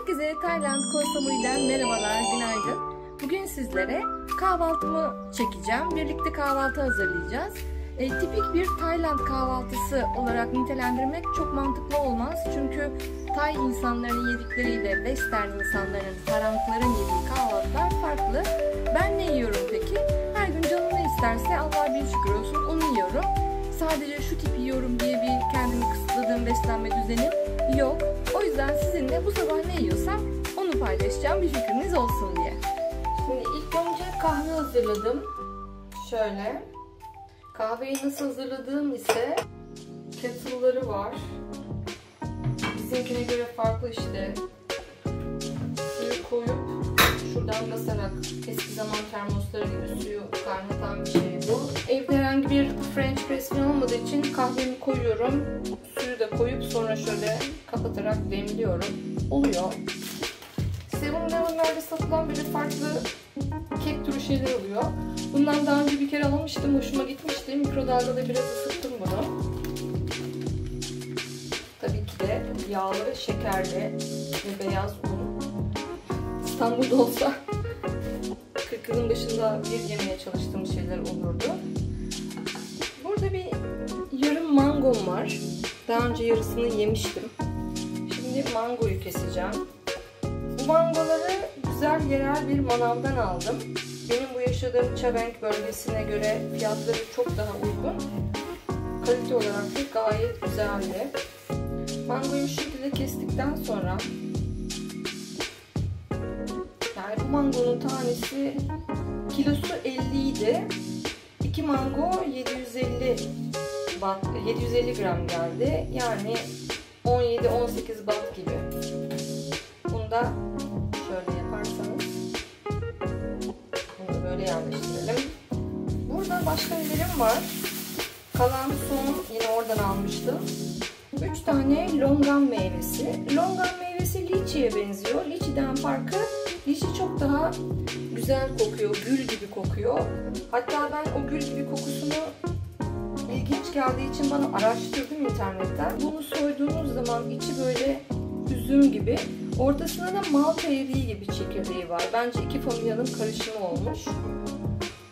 Herkese Tayland Koh Samui'den merhabalar, günaydın. Bugün sizlere kahvaltımı çekeceğim. Birlikte kahvaltı hazırlayacağız. Tipik bir Tayland kahvaltısı olarak nitelendirmek çok mantıklı olmaz. Çünkü Tay insanların yedikleriyle Western insanların, Tarankların yediği kahvaltılar farklı. Ben ne yiyorum peki? Her gün canım ne isterse Allah'a bir şükür olsun onu yiyorum. Sadece şu tipi yiyorum diye bir kendimi kısıtladığım beslenme düzenim yok. O yüzden sizinle bu sabah ne yiyorsam onu paylaşacağım, bir fikriniz olsun diye. Şimdi ilk önce kahve hazırladım. Şöyle. Kahveyi nasıl hazırladığım ise kettle'ları var. Bizimkine göre farklı işte. Suyu koyup şuradan basarak eski zaman termosları gibi suyu kaynatan bir şey bu. Evde herhangi bir French press olmadığı için kahvemi koyuyorum. Suyu da koyup sonra şöyle kapatarak demliyorum. Oluyor. 7-Eleven'lerde satılan böyle farklı kek türü şeyler oluyor. Bundan daha önce bir kere almıştım. Hoşuma gitmişti. Mikrodalgada biraz ısıttım bunu. Tabii ki de yağlı, şekerli ve beyaz un. İstanbul'da olsa 40 yılın başında bir yemeye çalıştığım şeyler olurdu. Burada bir yarım mangom var. Daha önce yarısını yemiştim. Şimdi mangoyu keseceğim. Bu mangoları güzel yerel bir manavdan aldım. Benim bu yaşadığım Çabenk bölgesine göre fiyatları çok daha uygun. Kalite olarak da gayet güzeldi. Mangoyu şu şekilde kestikten sonra, yani bu mangonun tanesi kilosu 50 idi. 2 mango 750 gram geldi. Yani 17-18 baht gibi. Bunu da şöyle yaparsanız bunu böyle yerleştirelim. Burada başka nelerim var. Kalan soğan yine oradan almıştım. 3 tane longan meyvesi. Longan meyvesi liçiye benziyor. Liçiden farkı, liçi çok daha güzel kokuyor. Gül gibi kokuyor. Hatta ben o gül gibi kokusunu ilginç geldiği için bana araştırdım internetten. Bunu soyduğunuz zaman içi böyle üzüm gibi. Ortasında da malta eriği gibi çekirdeği var. Bence iki familyanın karışımı olmuş.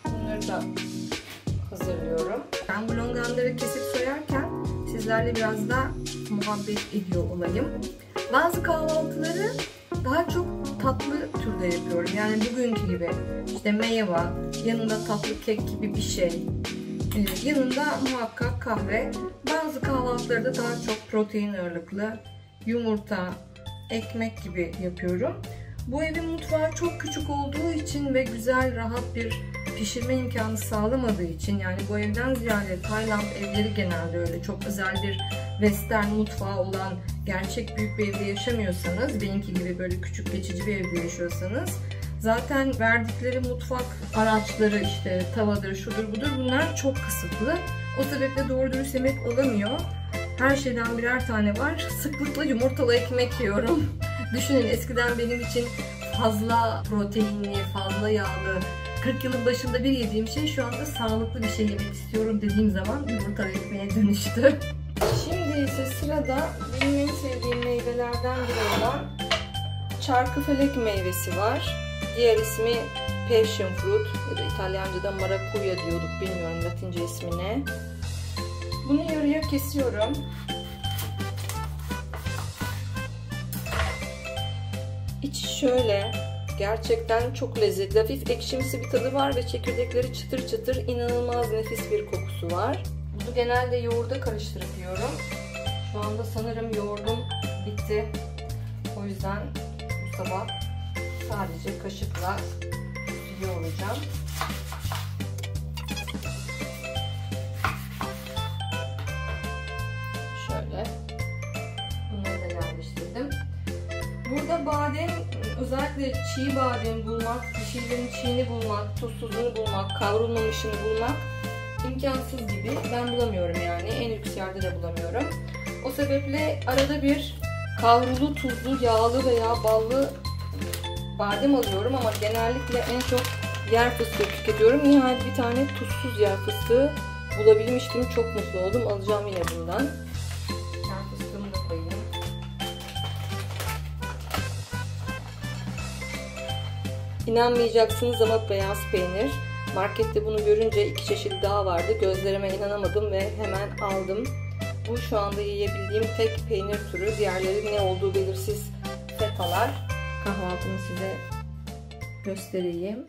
Bunları da hazırlıyorum. Ben bu longanları kesip soyarken sizlerle biraz da muhabbet ediyor olayım. Bazı kahvaltıları daha çok tatlı türde yapıyorum. Yani bugünkü gibi işte meyve, yanında tatlı kek gibi bir şey. Yanında muhakkak kahve. Bazı kahvaltıları da daha çok protein ağırlıklı, yumurta, ekmek gibi yapıyorum. Bu evin mutfağı çok küçük olduğu için ve güzel, rahat bir pişirme imkanı sağlamadığı için, yani bu evden ziyade Tayland evleri genelde öyle çok özel bir Western mutfağı olan gerçek büyük bir evde yaşamıyorsanız, benimki gibi böyle küçük geçici bir evde yaşıyorsanız, zaten verdikleri mutfak araçları işte tavadır, şudur budur, bunlar çok kısıtlı. O sebeple doğru dürüst yemek olamıyor. Her şeyden birer tane var. Sıklıkla yumurtalı ekmek yiyorum. Düşünün, eskiden benim için fazla proteinli, fazla yağlı, 40 yılın başında bir yediğim şey şu anda sağlıklı bir şey yemek istiyorum dediğim zaman yumurtalı ekmeğe dönüştü. Şimdi ise sırada benim en sevdiğim meyvelerden biri olan çarkıfelek meyvesi var. Diğer ismi passion fruit ya da İtalyanca'da maracuja diyorduk, bilmiyorum Latince ismi ne. Bunu yarıya kesiyorum. İçi şöyle, gerçekten çok lezzetli, hafif ekşimsi bir tadı var ve çekirdekleri çıtır çıtır, inanılmaz nefis bir kokusu var. Bunu genelde yoğurda karıştırıp yiyorum. Şu anda sanırım yoğurdum bitti. O yüzden bu sabah sadece kaşıkla yoğuracağım. Şöyle. Bunları da yerleştirdim. Burada badem, özellikle çiğ badem bulmak, bir şeylerin çiğini bulmak, tuzsuzunu bulmak, kavrulmamışını bulmak imkansız gibi. Ben bulamıyorum yani. En lüks yerde de bulamıyorum. O sebeple arada bir kavrulu, tuzlu, yağlı veya ballı badem alıyorum ama genellikle en çok yer fıstığı tüketiyorum. Nihayet bir tane tuzsuz yer fıstığı bulabilmiştim. Çok mutlu oldum. Alacağım yine bundan. Yer fıstığımı da koyayım. İnanmayacaksınız ama beyaz peynir. Markette bunu görünce 2 çeşit daha vardı. Gözlerime inanamadım ve hemen aldım. Bu şu anda yiyebildiğim tek peynir türü. Diğerleri ne olduğu belirsiz fetalar. Kahvaltımı size göstereyim.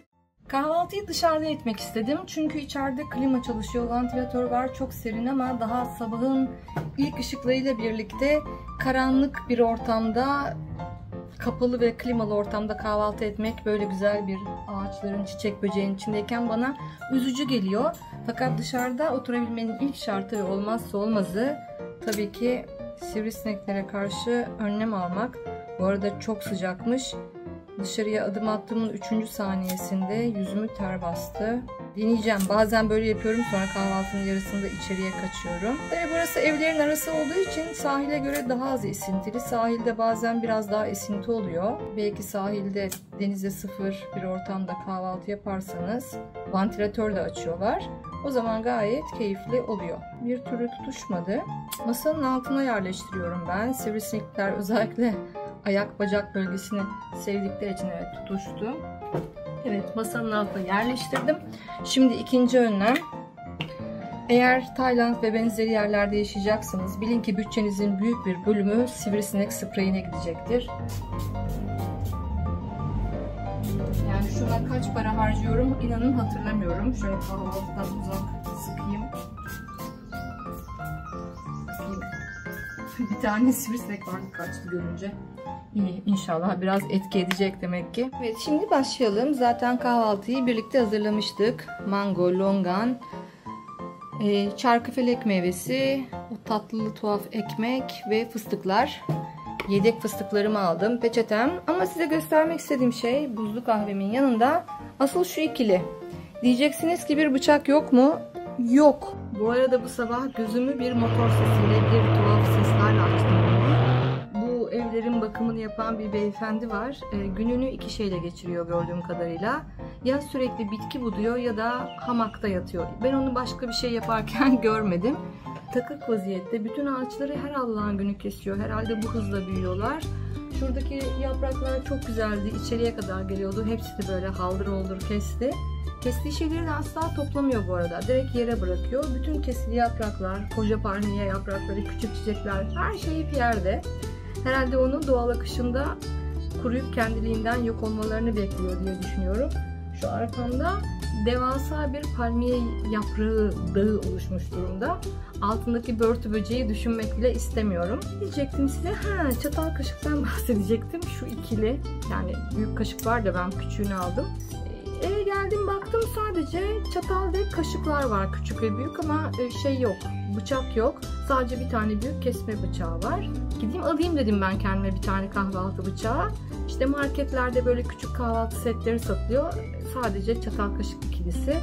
Kahvaltıyı dışarıda etmek istedim. Çünkü içeride klima çalışıyor, vantilatör var. Çok serin ama daha sabahın ilk ışıklarıyla birlikte karanlık bir ortamda, kapalı ve klimalı ortamda kahvaltı etmek, böyle güzel bir ağaçların, çiçek böceğin içindeyken bana üzücü geliyor. Fakat dışarıda oturabilmenin ilk şartı ve olmazsa olmazı tabii ki sivrisineklere karşı önlem almak. Bu arada çok sıcakmış. Dışarıya adım attığımın 3. saniyesinde yüzümü ter bastı. Deneyeceğim. Bazen böyle yapıyorum, sonra kahvaltının yarısında içeriye kaçıyorum. Tabii burası evlerin arası olduğu için sahile göre daha az esintili. Sahilde bazen biraz daha esinti oluyor. Belki sahilde denize sıfır bir ortamda kahvaltı yaparsanız vantilatör de açıyorlar. O zaman gayet keyifli oluyor. Bir türlü tutuşmadı. Masanın altına yerleştiriyorum ben. Sivrisinekler özellikle ayak bacak bölgesini sevdikleri için evet tutuştu. Evet, masanın altına yerleştirdim. Şimdi ikinci önlem. Eğer Tayland ve benzeri yerlerde yaşayacaksınız, bilin ki bütçenizin büyük bir bölümü sivrisinek spreyine gidecektir. Yani şuna kaç para harcıyorum inanın hatırlamıyorum. Şöyle kahvaltıdan uzak sıkayım. Bir tane sivrisinek vardı, kaçtı görünce. İyi, inşallah biraz etki edecek demek ki. Evet, şimdi başlayalım. Zaten kahvaltıyı birlikte hazırlamıştık. Mango, longan, çarkıfelek meyvesi, o tatlı tuhaf ekmek ve fıstıklar. Yedek fıstıklarımı aldım. Peçetem. Ama size göstermek istediğim şey buzlu kahvemin yanında asıl şu ikili. Diyeceksiniz ki bir bıçak yok mu? Yok. Bu arada bu sabah gözümü bir motor sesiyle, bir tuhaf seslerle açtım. Bu evlerin bakımını yapan bir beyefendi var. Gününü 2 şeyle geçiriyor gördüğüm kadarıyla. Ya sürekli bitki buduyor ya da hamakta yatıyor. Ben onu başka bir şey yaparken görmedim. Takık vaziyette bütün ağaçları her Allah'ın günü kesiyor. Herhalde bu hızla büyüyorlar. Şuradaki yapraklar çok güzeldi. İçeriye kadar geliyordu. Hepsi de böyle haldır oldur kesti. Kestiği şeyleri de asla toplamıyor bu arada. Direkt yere bırakıyor. Bütün kesili yapraklar, koca palmiye yaprakları, küçük çiçekler, her şey bir yerde. Herhalde onun doğal akışında kuruyup kendiliğinden yok olmalarını bekliyor diye düşünüyorum. Şu arkamda devasa bir palmiye yaprağı dağı oluşmuş durumda. Altındaki börtü böceği düşünmek bile istemiyorum. Diyecektim size, çatal kaşıktan bahsedecektim. Şu ikili, yani büyük kaşık var da ben küçüğünü aldım. Eve geldim, baktım sadece çatal ve kaşıklar var, küçük ve büyük, ama şey yok, bıçak yok. Sadece bir tane büyük kesme bıçağı var. Gideyim alayım dedim ben kendime bir tane kahvaltı bıçağı. İşte marketlerde böyle küçük kahvaltı setleri satılıyor. Sadece çatal kaşık ikilisi.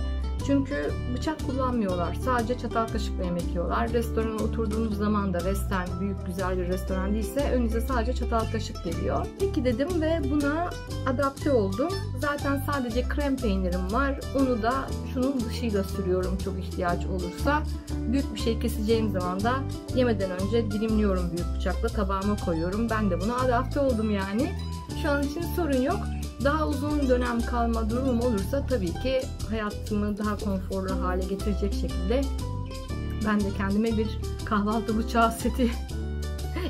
Çünkü bıçak kullanmıyorlar. Sadece çatal kaşıkla yemek yiyorlar. Restorana oturduğunuz zaman da restoran, büyük güzel bir restoran değilse önünüze sadece çatal kaşık geliyor. Peki dedim ve buna adapte oldum. Zaten sadece krem peynirim var. Onu da şunun dışıyla sürüyorum çok ihtiyaç olursa. Büyük bir şey keseceğim zaman da yemeden önce dilimliyorum büyük bıçakla, tabağıma koyuyorum. Ben de buna adapte oldum yani. Şu an için sorun yok. Daha uzun dönem kalma durumum olursa tabii ki hayatımı daha konforlu hale getirecek şekilde ben de kendime bir kahvaltı bıçağı seti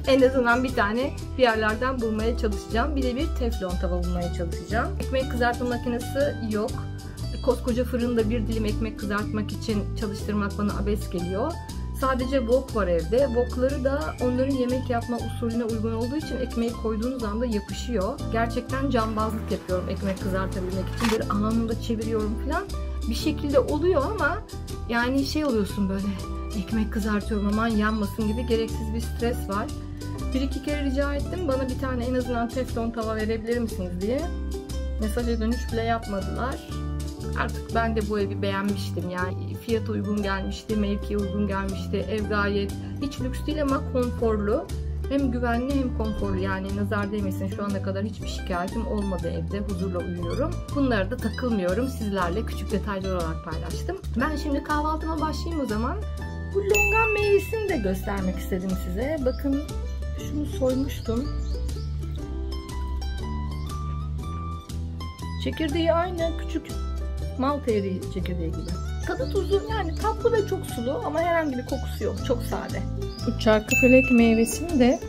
en azından bir tane bir yerlerden bulmaya çalışacağım. Bir de bir teflon tava bulmaya çalışacağım. Ekmek kızartma makinesi yok. Koskoca fırında bir dilim ekmek kızartmak için çalıştırmak bana abes geliyor. Sadece wok var evde. Wokları da onların yemek yapma usulüne uygun olduğu için ekmeği koyduğunuz anda yapışıyor. Gerçekten cambazlık yapıyorum ekmek kızartabilmek için. Böyle anında çeviriyorum falan. Bir şekilde oluyor ama yani şey oluyorsun böyle, ekmek kızartıyorum aman yanmasın gibi gereksiz bir stres var. 1-2 kere rica ettim, bana bir tane en azından teflon tava verebilir misiniz diye. Mesaja dönüş bile yapmadılar. Artık ben de bu evi beğenmiştim, yani fiyatı uygun gelmişti, mevkiye uygun gelmişti, ev gayet hiç lüks değil ama konforlu, hem güvenli hem konforlu, yani nazar değmesin, şu ana kadar hiçbir şikayetim olmadı, evde huzurla uyuyorum. Bunlara da takılmıyorum, sizlerle küçük detaylar olarak paylaştım. Ben şimdi kahvaltıma başlayayım o zaman. Bu longan meyvesini de göstermek istedim size. Bakın şunu soymuştum. Çekirdeği aynı küçük malta eriği çekirdeği gibi. Tadı tuzu yani tatlı ve çok sulu ama herhangi bir kokusu yok. Çok sade. Bu çarkıfelek meyvesini de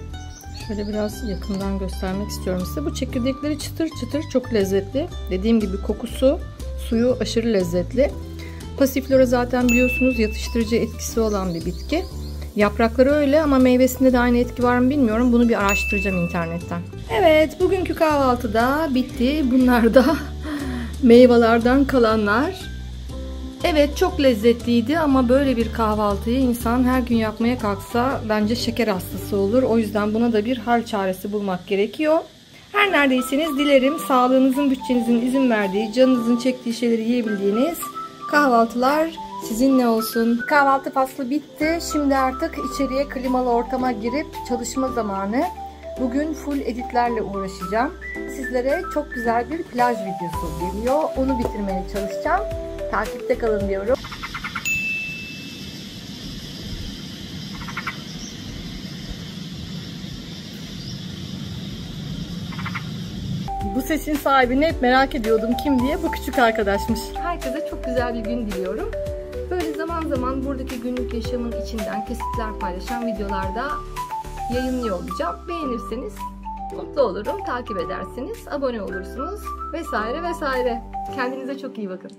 şöyle biraz yakından göstermek istiyorum size. Bu çekirdekleri çıtır çıtır, çok lezzetli. Dediğim gibi kokusu, suyu aşırı lezzetli. Passiflora zaten biliyorsunuz yatıştırıcı etkisi olan bir bitki. Yaprakları öyle ama meyvesinde de aynı etki var mı bilmiyorum. Bunu bir araştıracağım internetten. Evet, bugünkü kahvaltıda bitti. Bunlar da meyvelerden kalanlar. Evet, çok lezzetliydi ama böyle bir kahvaltıyı insan her gün yapmaya kalksa bence şeker hastası olur. O yüzden buna da bir hal çaresi bulmak gerekiyor. Her neredeyseniz dilerim sağlığınızın, bütçenizin izin verdiği, canınızın çektiği şeyleri yiyebildiğiniz kahvaltılar sizinle olsun. Kahvaltı faslı bitti. Şimdi artık içeriye klimalı ortama girip çalışma zamanı. Bugün full editlerle uğraşacağım. Sizlere çok güzel bir plaj videosu geliyor. Onu bitirmeye çalışacağım. Takipte kalın diyorum. Bu sesin sahibini hep merak ediyordum kim diye. Bu küçük arkadaşmış. Herkese çok güzel bir gün diliyorum. Böyle zaman zaman buradaki günlük yaşamın içinden kesitler paylaşan videolarda yayınlıyor olacağım. Beğenirseniz mutlu olurum. Takip edersiniz, abone olursunuz vesaire vesaire. Kendinize çok iyi bakın.